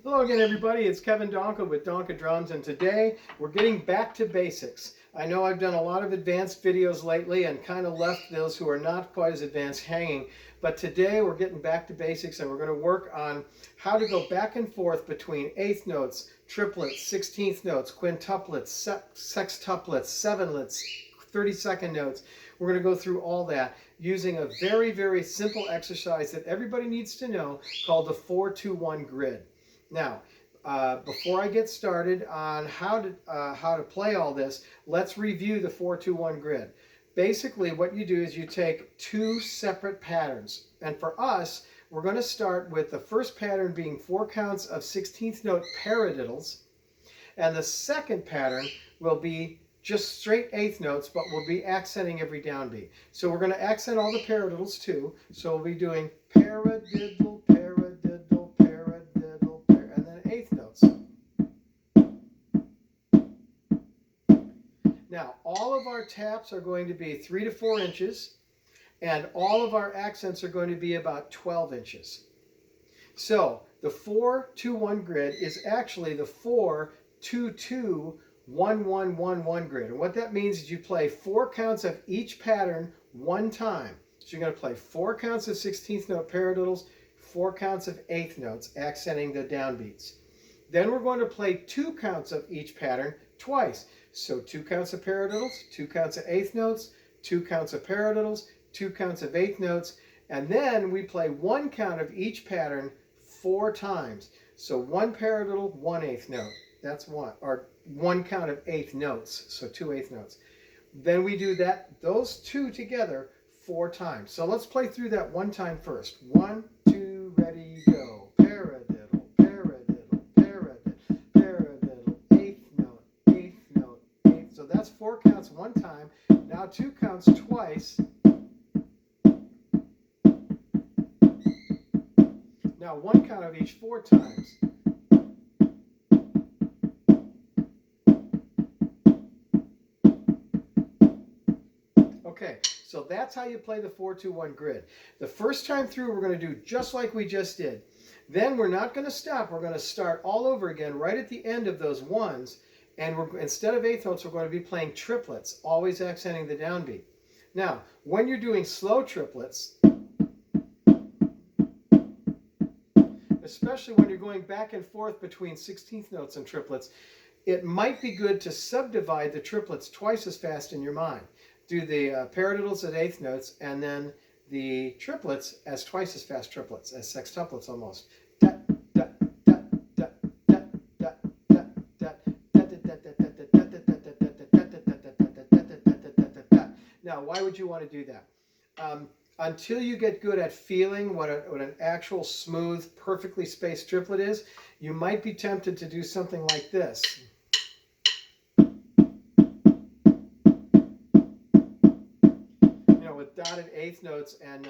Hello again, everybody. It's Kevin Donka with Donka Drums, and today we're getting back to basics. I know I've done a lot of advanced videos lately and kind of left those who are not quite as advanced hanging, but today we're getting back to basics and we're going to work on how to go back and forth between eighth notes, triplets, 16th notes, quintuplets, sextuplets, sevenlets, 32nd notes. We're going to go through all that using a very, very simple exercise that everybody needs to know called the 4-2-1 grid. Now, before I get started on how to play all this, let's review the 4-2-1 grid. Basically, what you do is you take two separate patterns. And for us, we're going to start with the first pattern being 4 counts of 16th note paradiddles. And the second pattern will be just straight eighth notes, but we'll be accenting every downbeat. So we're going to accent all the paradiddles too. So we'll be doing paradiddle, paradiddle, paradiddle, and then eighth notes. Now, all of our taps are going to be 3 to 4 inches, and all of our accents are going to be about 12 inches. So the 4-2-1 grid is actually the 4-2-2-1-1-1-1 grid. And what that means is you play 4 counts of each pattern one time. So you're going to play 4 counts of 16th note paradiddles, 4 counts of eighth notes, accenting the downbeats. Then we're going to play 2 counts of each pattern twice. So 2 counts of paradiddles, 2 counts of eighth notes, 2 counts of paradiddles, 2 counts of eighth notes, and then we play 1 count of each pattern 4 times. So 1 paradiddle, 1 eighth note. That's one, or 1 count of eighth notes, so 2 eighth notes. Then we do those 2 together 4 times. So let's play through that one time first. 1, 2, ready, go. Paradiddle, paradiddle, paradiddle, paradiddle, eighth note, eighth note, eighth. So that's 4 counts one time. Now 2 counts twice. Now 1 count of each 4 times. Okay, so that's how you play the 4-2-1 grid. The first time through, we're going to do just like we just did. Then we're not going to stop. We're going to start all over again right at the end of those ones. And instead of eighth notes, we're going to be playing triplets, always accenting the downbeat. Now, when you're doing slow triplets, especially when you're going back and forth between 16th notes and triplets, it might be good to subdivide the triplets twice as fast in your mind. Do the paradiddles at eighth notes and then the triplets as twice as fast triplets, as sextuplets almost. Now, why would you want to do that? Until you get good at feeling what an actual smooth, perfectly spaced triplet is, you might be tempted to do something like this. With dotted eighth notes and,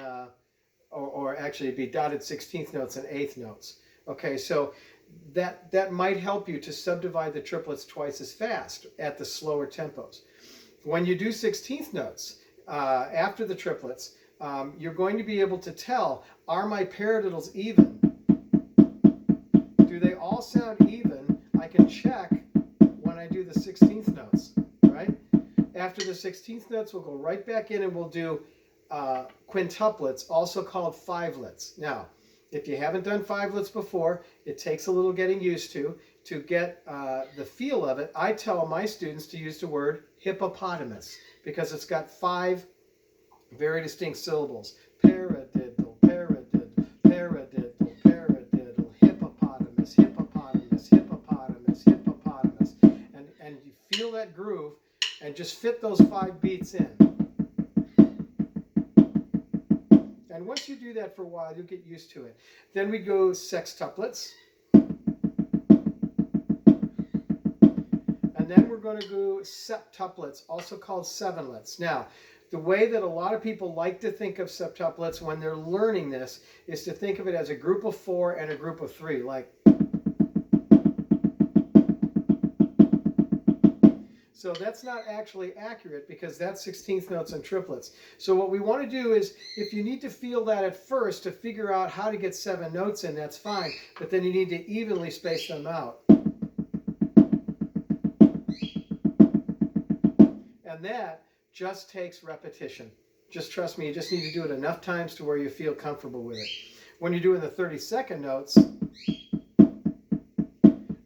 or actually it'd be dotted 16th notes and eighth notes. Okay, so that might help you to subdivide the triplets twice as fast at the slower tempos. When you do 16th notes after the triplets, you're going to be able to tell, are my paradiddles even? Do they all sound even? I can check when I do the 16th notes, right? After the 16th notes, we'll go right back in and we'll do quintuplets, also called fivelets. Now, if you haven't done fivelets before, it takes a little getting used to get the feel of it. I tell my students to use the word hippopotamus because it's got 5 very distinct syllables. Paradiddle, paradiddle, paradiddle, paradiddle, hippopotamus, hippopotamus, hippopotamus, hippopotamus. And you feel that groove and just fit those 5 beats in. And once you do that for a while, you'll get used to it. Then we go sextuplets. And then we're going to go septuplets, also called sevenlets. Now, the way that a lot of people like to think of septuplets when they're learning this is to think of it as a group of 4 and a group of 3, like. So that's not actually accurate because that's 16th notes and triplets. So what we want to do is, if you need to feel that at first to figure out how to get 7 notes in, that's fine. But then you need to evenly space them out. And that just takes repetition. Just trust me, you just need to do it enough times to where you feel comfortable with it. When you're doing the 32nd notes,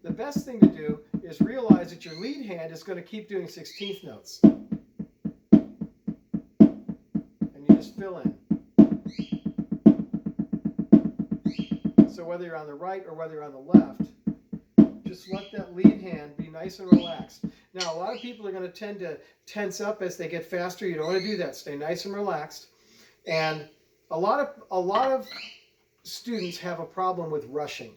the best thing to do is realize that your lead hand is going to keep doing 16th notes. And you just fill in. So whether you're on the right or whether you're on the left, just let that lead hand be nice and relaxed. Now, a lot of people are going to tend to tense up as they get faster. You don't want to do that. Stay nice and relaxed. And a lot of students have a problem with rushing.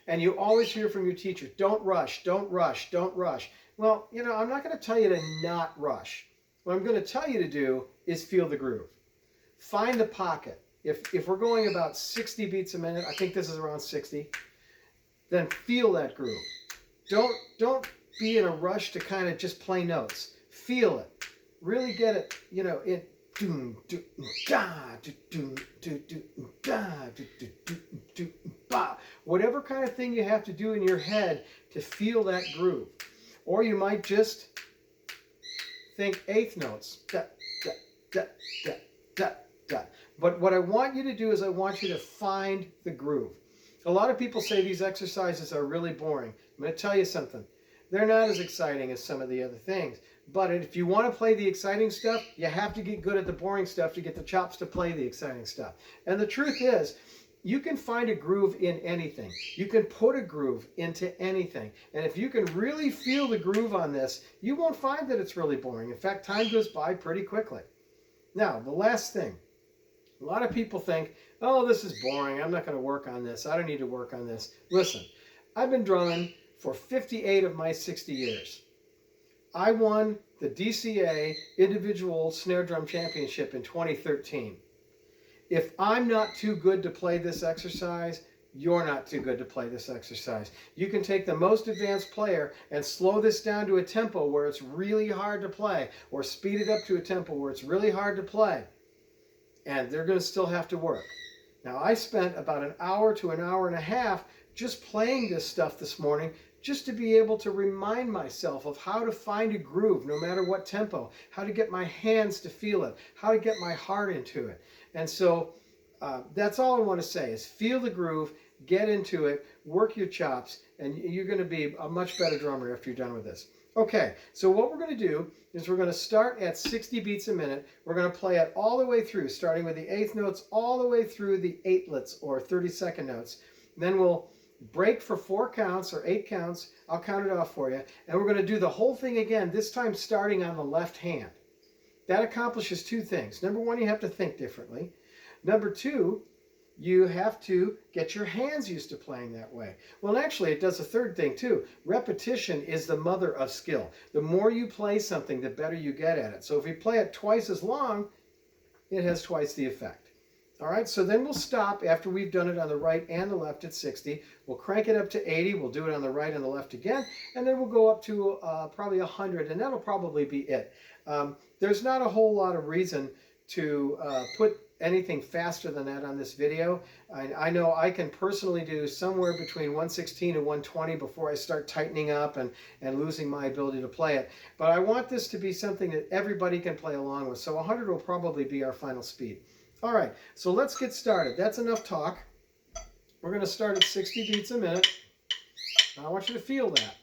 And you always hear from your teacher, don't rush, don't rush, don't rush. Well, you know, I'm not going to tell you to not rush. What I'm going to tell you to do is feel the groove. Find the pocket. If we're going about 60 beats a minute, I think this is around 60, then feel that groove. Don't be in a rush to kind of just play notes. Feel it. Really get it, you know, it. Whatever kind of thing you have to do in your head to feel that groove. Or you might just think eighth notes. Da, da, da, da, da, da. But what I want you to do is I want you to find the groove. A lot of people say these exercises are really boring. I'm going to tell you something. They're not as exciting as some of the other things. But if you want to play the exciting stuff, you have to get good at the boring stuff to get the chops to play the exciting stuff. And the truth is, you can find a groove in anything. You can put a groove into anything. And if you can really feel the groove on this, you won't find that it's really boring. In fact, time goes by pretty quickly. Now, the last thing. A lot of people think, oh, this is boring. I'm not going to work on this. I don't need to work on this. Listen, I've been drumming for 58 of my 60 years. I won the DCA Individual Snare Drum Championship in 2013. If I'm not too good to play this exercise, you're not too good to play this exercise. You can take the most advanced player and slow this down to a tempo where it's really hard to play, or speed it up to a tempo where it's really hard to play, and they're going to still have to work. Now, I spent about an hour to an hour and a half just playing this stuff this morning, just to be able to remind myself of how to find a groove no matter what tempo, how to get my hands to feel it, how to get my heart into it. And so that's all I want to say is feel the groove, get into it, work your chops, and you're going to be a much better drummer after you're done with this. Okay, so what we're going to do is we're going to start at 60 beats a minute. We're going to play it all the way through, starting with the eighth notes all the way through the eightlets or 32nd notes. Then we'll break for 4 counts or 8 counts. I'll count it off for you. And we're going to do the whole thing again, this time starting on the left hand. That accomplishes 2 things. Number 1, you have to think differently. Number 2, you have to get your hands used to playing that way. Well, actually, it does a third thing too. Repetition is the mother of skill. The more you play something, the better you get at it. So if you play it twice as long, it has twice the effect. All right, so then we'll stop after we've done it on the right and the left at 60. We'll crank it up to 80. We'll do it on the right and the left again. And then we'll go up to probably 100, and that'll probably be it. There's not a whole lot of reason to put anything faster than that on this video. I know I can personally do somewhere between 116 and 120 before I start tightening up and losing my ability to play it. But I want this to be something that everybody can play along with. So 100 will probably be our final speed. All right, so let's get started. That's enough talk. We're going to start at 60 beats a minute. I want you to feel that.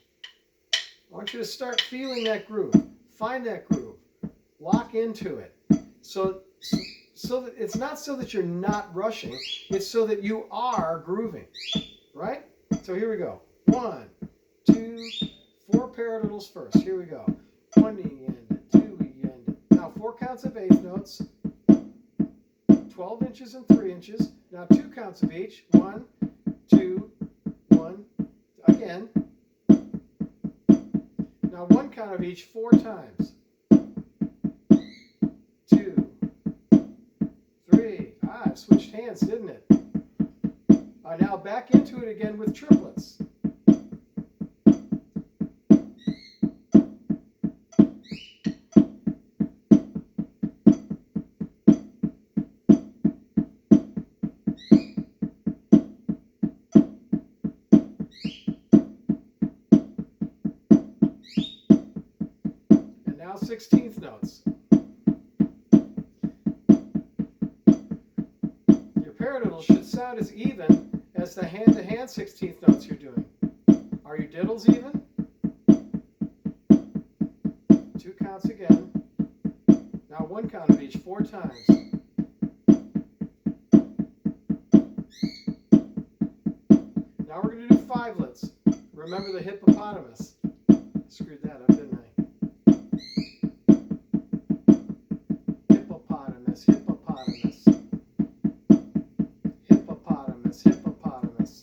I want you to start feeling that groove. Find that groove. Lock into it. So that it's not so that you're not rushing, it's so that you are grooving, right? So here we go. 1, 2, 4 paradiddles first. Here we go. 1 yen, 2 yen. Now 4 counts of eighth notes. 12 inches and 3 inches. Now 2 counts of each. 1, 2, 1. Again. Now 1 count of each 4 times. 2, 3. Ah, it switched hands, didn't it? Now back into it again with triplets. 16th notes. Your paradiddle should sound as even as the hand-to-hand 16th notes you're doing. Are your diddles even? 2 counts again. Now 1 count of each 4 times. Now we're going to do 5lets. Remember the hippopotamus. Screwed that up, didn't I? Hippopotamus, hippopotamus. Hippopotamus, hippopotamus.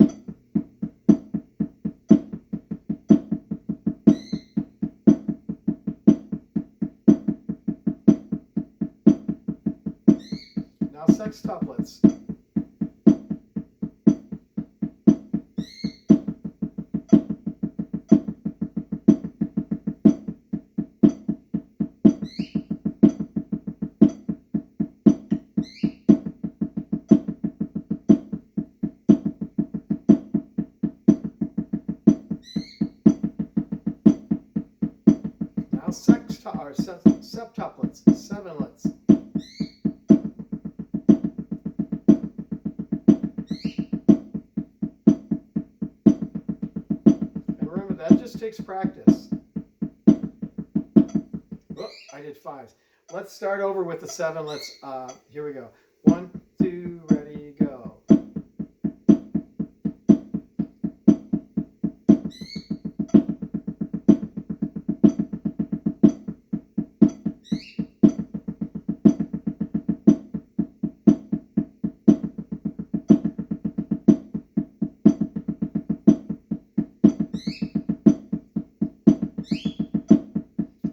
Now sextuplets. Now septuplets, 7lets. And remember, that just takes practice. Oh, I did 5s. Let's start over with the 7lets. Here we go. 1, 2, ready, go.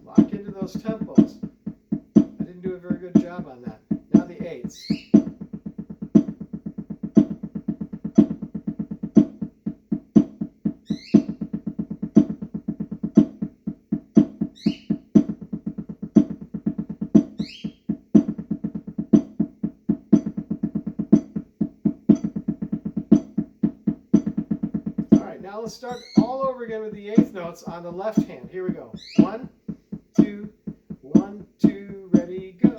Lock into those tempos. I didn't do a very good job on that. Now the 8s. All right, now let's start all over again with the 8th notes on the left hand. Here we go. 1, 2, 1, 2, ready, go.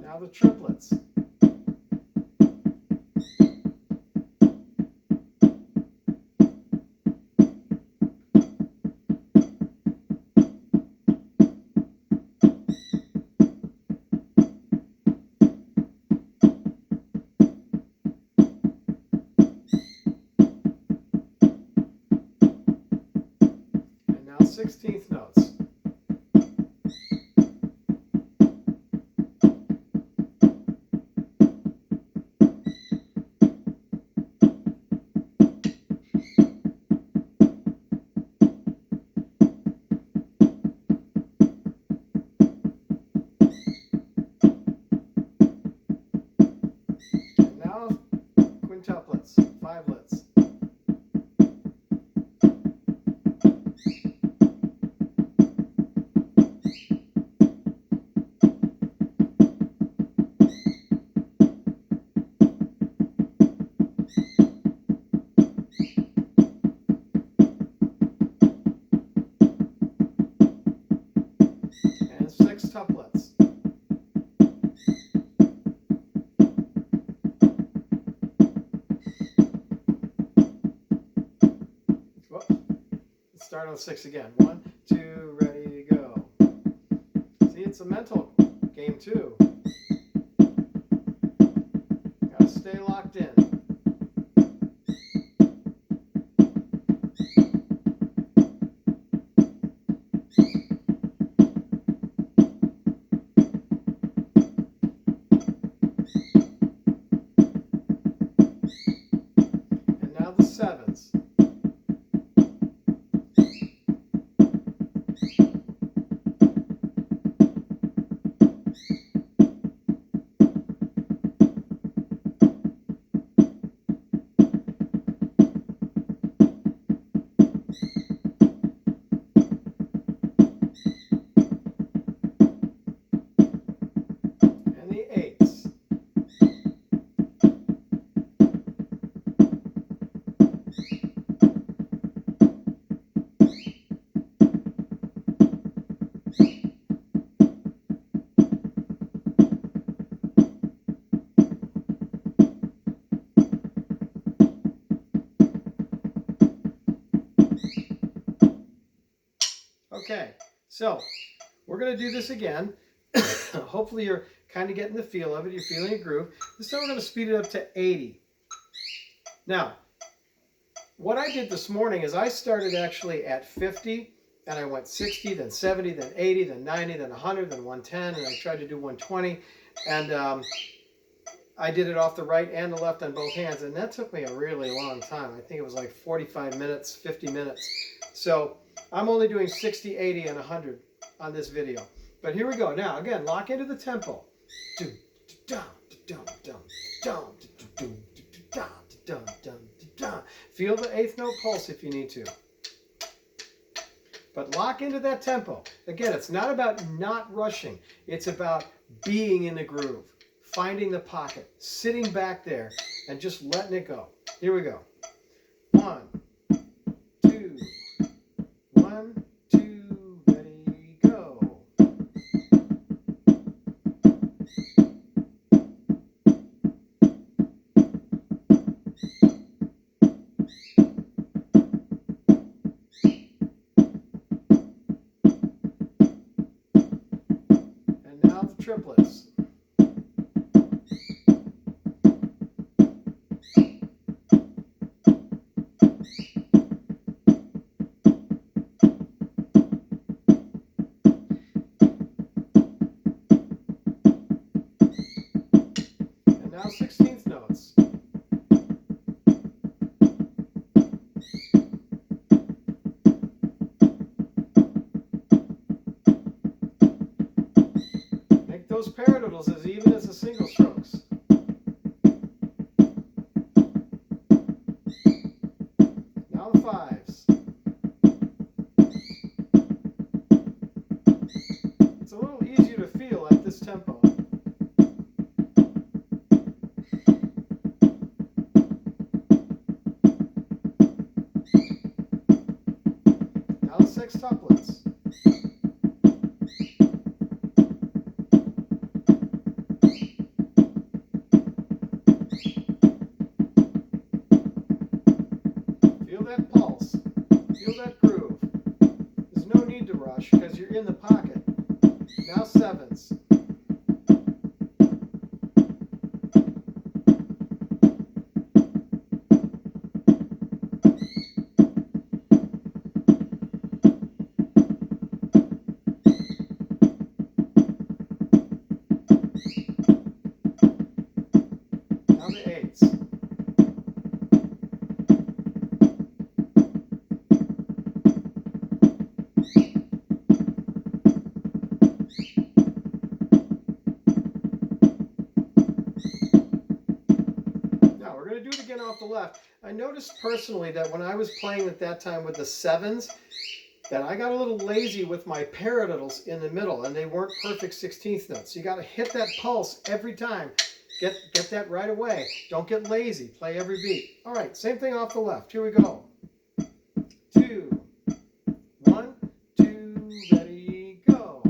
Now the triplets. And now 16th notes. And now quintuplets, 5lets. And sextuplets. Whoop. Let's start on 6 again. 1, 2, ready, go. See, it's a mental game too. Gotta stay locked in. And now the 7s. So we're going to do this again. Hopefully you're kind of getting the feel of it. You're feeling a groove. This time we're going to speed it up to 80. Now, what I did this morning is I started actually at 50, and I went 60, then 70, then 80, then 90, then 100, then 110, and I tried to do 120. And I did it off the right and the left on both hands, and that took me a really long time. I think it was like 45 minutes, 50 minutes. So I'm only doing 60, 80, and 100 on this video. But here we go. Now, again, lock into the tempo. Feel the eighth note pulse if you need to. But lock into that tempo. Again, it's not about not rushing. It's about being in the groove, finding the pocket, sitting back there, and just letting it go. Here we go. 1, 2, 1, 2, ready, go. And now the triplets. Now 16th notes. Make those paradiddles as even as the single strokes. Now the fives. It's a little easier to feel at this tempo. Sextuplets. Feel that pulse. Feel that groove. There's no need to rush because you're in the pocket. Now sevens. Now the eights. Now we're going to do it again off the left. I noticed personally that when I was playing at that time with the sevens, that I got a little lazy with my paradiddles in the middle, and they weren't perfect 16th notes. You got to hit that pulse every time. Get that right away. Don't get lazy. Play every beat. All right, same thing off the left. Here we go. 2, 1, 2, ready, go.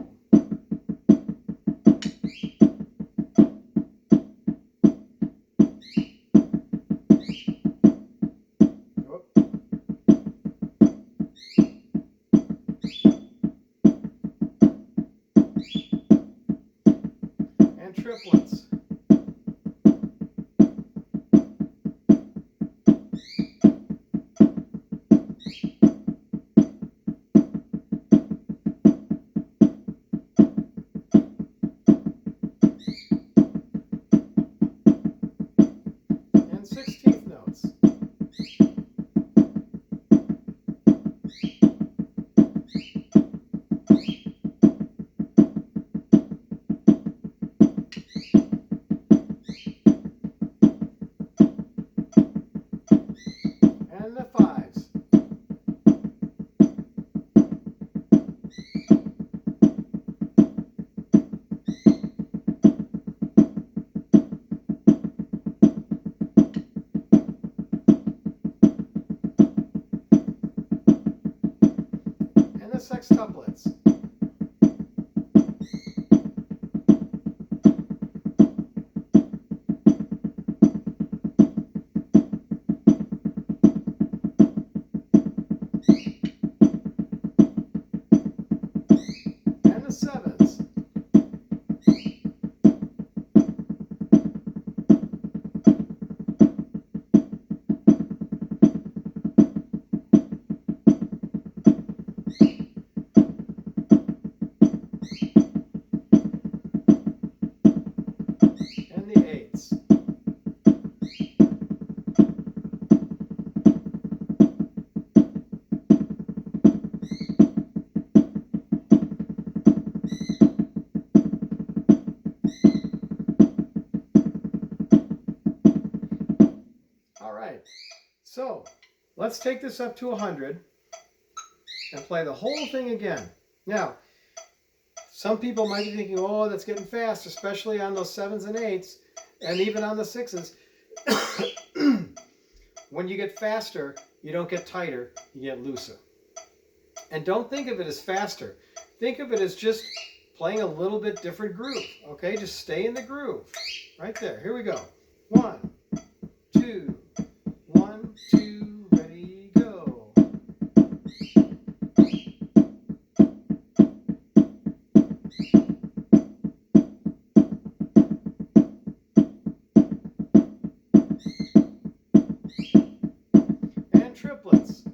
And triplets. And 16th notes. And the fives. And the sextuplets. let's take this up to 100 and play the whole thing again. Now, some people might be thinking, oh, that's getting fast, especially on those 7s and 8s, and even on the 6s. When you get faster, you don't get tighter, you get looser. And don't think of it as faster. Think of it as just playing a little bit different groove. Okay, just stay in the groove. Right there. Here we go. 1, 2, 1, 2, ready, go. And triplets.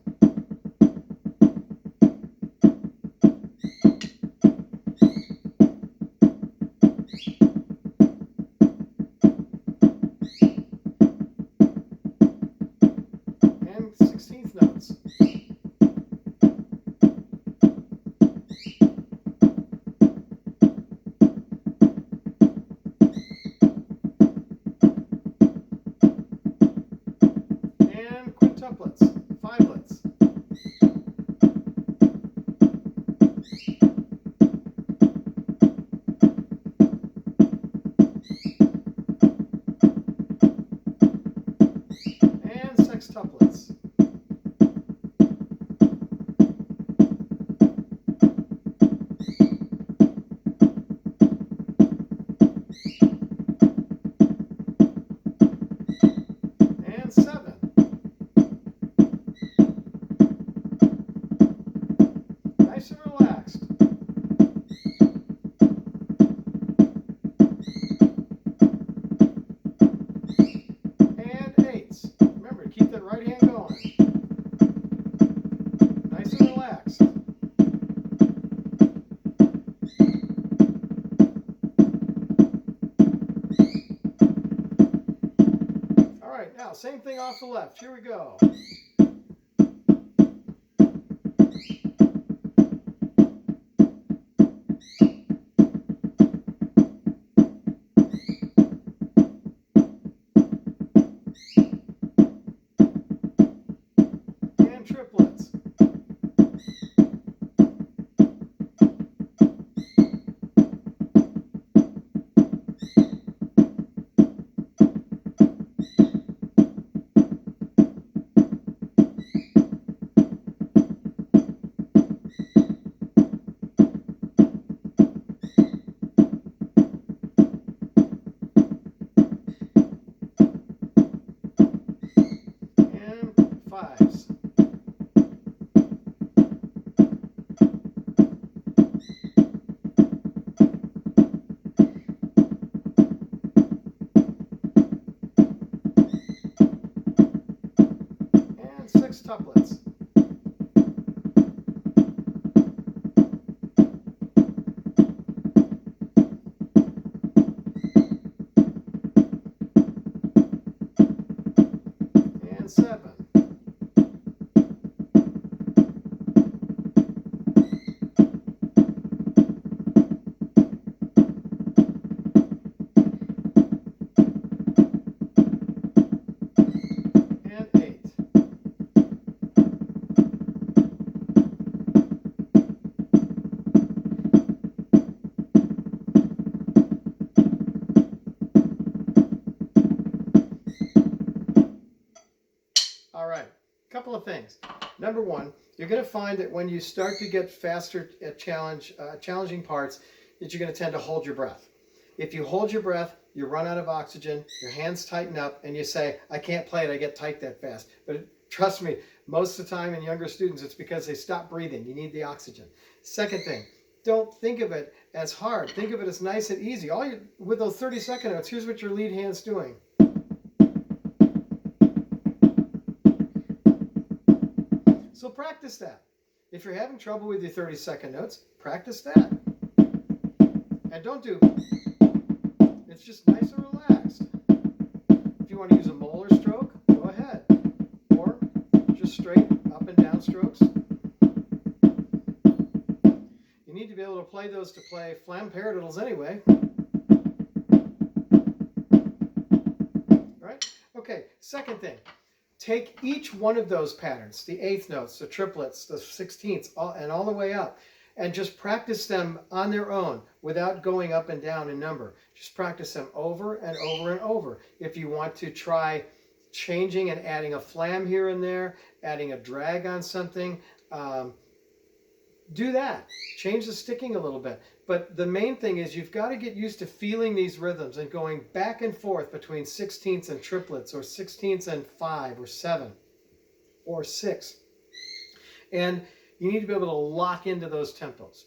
And 16th notes. And quintuplets, fivelets. And sextuplets. And 7. Nice and relaxed. And 8s. Remember, keep that right hand going. Nice and relaxed. All right, now same thing off the left. Here we go. And triplets. And 5s. And sextuplets. And 7. And 8. All right, a couple of things. Number one, you're going to find that when you start to get faster at challenging parts, that you're going to tend to hold your breath. If you hold your breath, you run out of oxygen, your hands tighten up, and you say, I can't play it, I get tight that fast. But trust me, most of the time in younger students, it's because they stop breathing. You need the oxygen. Second thing, don't think of it as hard. Think of it as nice and easy. With those 30-second notes, here's what your lead hand's doing. So practice that. If you're having trouble with your 30-second notes, practice that. And don't do, it's just nice and relaxed. If you want to use a molar stroke, go ahead. Or just straight up and down strokes. You need to be able to play those to play flam paradiddles anyway. Right? Okay, second thing. take each one of those patterns, the eighth notes, the triplets, the 16ths, and all the way up, and just practice them on their own without going up and down in number. Just practice them over and over and over. If you want to try changing and adding a flam here and there, adding a drag on something, do that. Change the sticking a little bit. But the main thing is you've got to get used to feeling these rhythms and going back and forth between 16ths and triplets, or 16ths and 5 or 7 or 6. And you need to be able to lock into those tempos.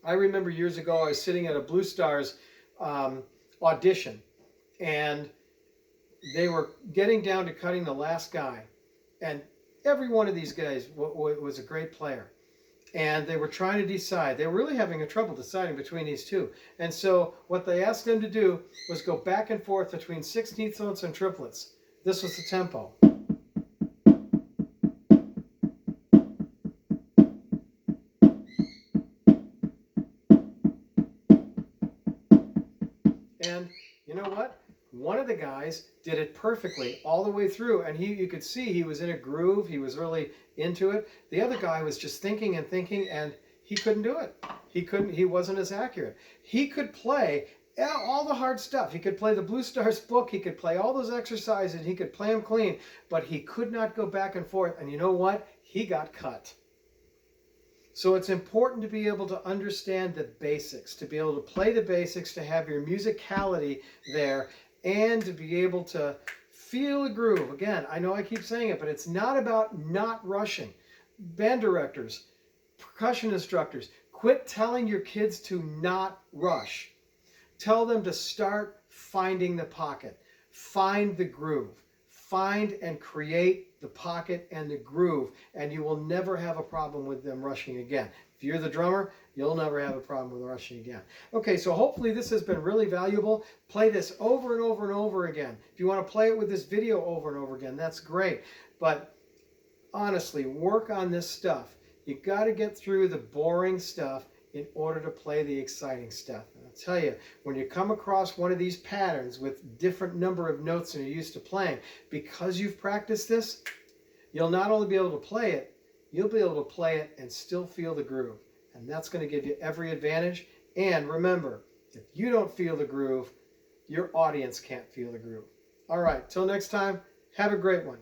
I remember years ago I was sitting at a Blue Stars audition, and they were getting down to cutting the last guy. And every one of these guys was a great player. And they were trying to decide. They were really having a trouble deciding between these two. And so what they asked them to do was go back and forth between 16th notes and triplets. This was the tempo. And you know what? One of the guys did it perfectly all the way through, and you could see he was in a groove. He was really into it. The other guy was just thinking and thinking, and he couldn't do it. He wasn't as accurate. He could play all the hard stuff. He could play the Blue Stars book. He could play all those exercises. He could play them clean, but he could not go back and forth. And you know what? He got cut. So it's important to be able to understand the basics, to be able to play the basics, to have your musicality there, and to be able to feel the groove. Again, I know I keep saying it, but it's not about not rushing. Band directors, percussion instructors, quit telling your kids to not rush. Tell them to start finding the pocket. Find the groove. Find and create the pocket and the groove, and you will never have a problem with them rushing again. If you're the drummer, you'll never have a problem with rushing again. Okay, so hopefully this has been really valuable. Play this over and over and over again. If you want to play it with this video over and over again, that's great. But honestly, work on this stuff. You got to get through the boring stuff in order to play the exciting stuff. And I'll tell you, when you come across one of these patterns with different number of notes than you're used to playing, because you've practiced this, you'll not only be able to play it, you'll be able to play it and still feel the groove. And that's going to give you every advantage. And remember, if you don't feel the groove, your audience can't feel the groove. All right, till next time, have a great one.